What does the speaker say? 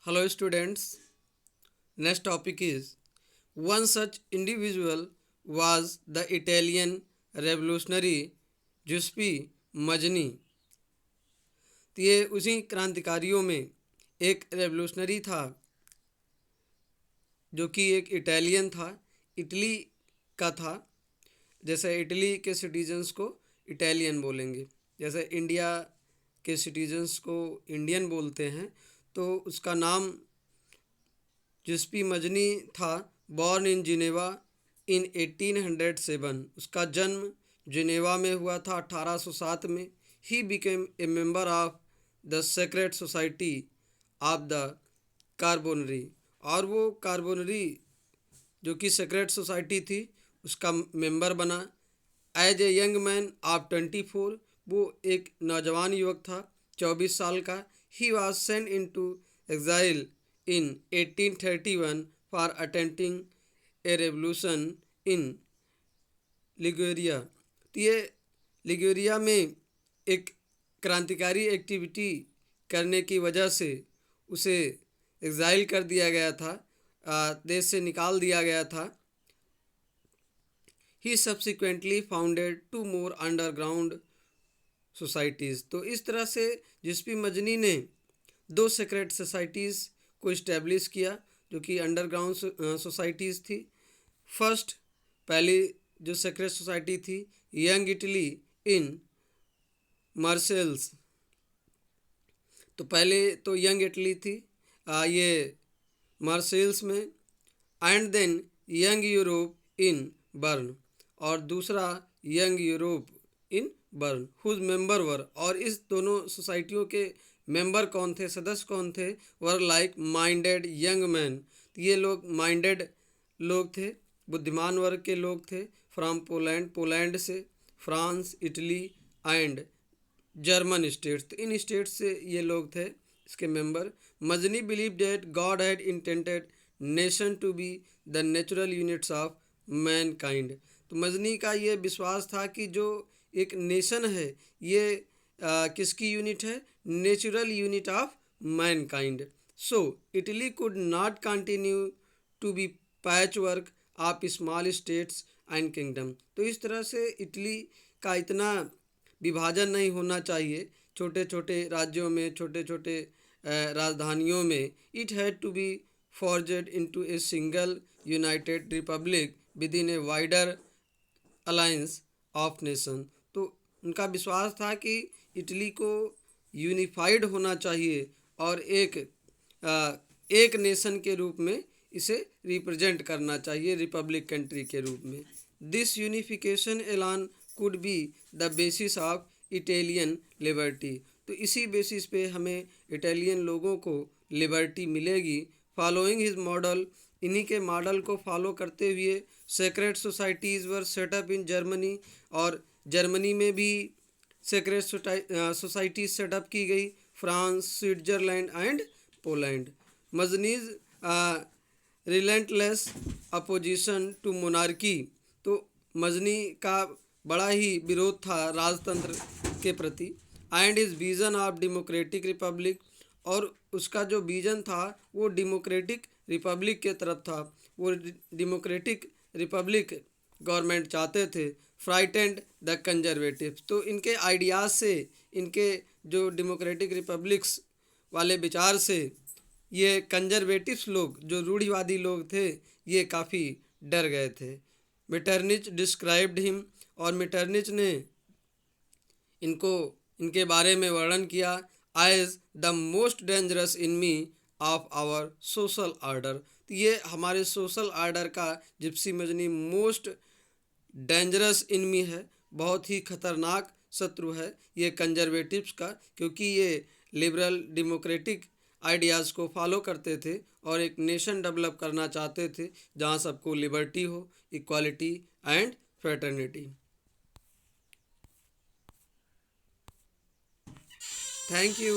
Hello, students. Next topic is one such individual was the Italian revolutionary Giuseppe Mazzini. तो ये उसी क्रांतिकारियों में एक रेवोल्यूशनरी था जो कि एक इटालियन था, इटली का था। जैसे इटली के सिटीजन्स को इटालियन बोलेंगे, जैसे इंडिया के सिटीजन्स को इंडियन बोलते हैं, तो उसका नाम जिस्पी मजनी था। Born in Geneva in 1807। उसका जन्म जिनेवा में हुआ था 1807 में। ही became a member of the secret society of the Carbonari. और वो कार्बोनरी जो कि सेक्रेट सोसाइटी थी उसका मेंबर बना। As a young man of 24, वो एक नौजवान युवक था 24 साल का। He was sent into exile in 1831 for attempting a revolution in Liguria. तो ये लिगुरिया में एक क्रांतिकारी एक्टिविटी करने की वजह से उसे एग्जाइल कर दिया गया था, देश से निकाल दिया गया था। He subsequently founded two more underground societies. तो इस तरह से जिस्पी मजनी ने दो सेक्रेट सोसाइटीज़ को इस्टेब्लिश किया जो कि अंडरग्राउंड सोसाइटीज़ थी। फर्स्ट, पहली जो सेक्रेट सोसाइटी थी यंग इटली इन मार्सेल्स। तो पहले तो यंग इटली थी ये मार्सेल्स में। And then Young Europe in Bern, और दूसरा Young Europe in Bern whose member were. और इस दोनों सोसाइटियों के मेंबर कौन थे, सदस्य कौन थे? Were like minded young man. ये लोग माइंडेड लोग थे, बुद्धिमान वर्ग के लोग थे। फ्रॉम पोलैंड, पोलैंड से, France, Italy and German states. तो इन स्टेट्स से ये लोग थे इसके मेंबर। Mazzini believe that God had intended nation to be the natural units of mankind. तो मजनी का ये विश्वास था कि जो एक नेशन है ये किसकी यूनिट है? Natural unit of mankind. So Italy could not continue to be patch work of small states and kingdom. तो इस तरह से इटली का इतना विभाजन नहीं होना चाहिए छोटे छोटे राज्यों में, छोटे छोटे राजधानियों में। It had to be forged into a single united republic within a wider alliance of nation। तो उनका विश्वास था कि इटली को यूनिफाइड होना चाहिए और एक नेशन के रूप में इसे रिप्रेजेंट करना चाहिए, रिपब्लिक कंट्री के रूप में। दिस यूनिफिकेशन एलान could be the basis of Italian liberty. तो इसी बेसिस पे हमें इटालियन लोगों को लिबर्टी मिलेगी। फॉलोइंग हिज मॉडल, इन्हीं के मॉडल को फॉलो करते हुए secret societies were setup in Germany. और जर्मनी में भी सेक्रेट सोसाइटी सेटअप की गई, France, Switzerland and Poland. Mazzini's relentless opposition to monarchy. तो मजनी का बड़ा ही विरोध था राजतंत्र के प्रति। And is vision of democratic Republic, और उसका जो विजन था वो डेमोक्रेटिक रिपब्लिक के तरफ था। वो डेमोक्रेटिक रिपब्लिक गवर्नमेंट चाहते थे। Frightened the conservatives. तो इनके आइडियाज़ से, इनके जो डेमोक्रेटिक रिपब्लिक्स वाले विचार से ये कंजर्वेटिव्स लोग, जो रूढ़िवादी लोग थे, ये काफ़ी डर गए थे। मेटरनिच डिस्क्राइब्ड हिम, और मेटरनिच ने इनको, इनके बारे में वर्णन किया as the most dangerous enemy of our social order. तो ये हमारे सोशल आर्डर का Giuseppe Mazzini most dangerous enemy है, बहुत ही खतरनाक शत्रु है ये कंजर्वेटिव्स का, क्योंकि ये लिबरल डेमोक्रेटिक आइडियाज़ को फॉलो करते थे और एक नेशन डेवलप करना चाहते थे जहाँ सबको लिबर्टी हो, equality and fraternity. Thank you.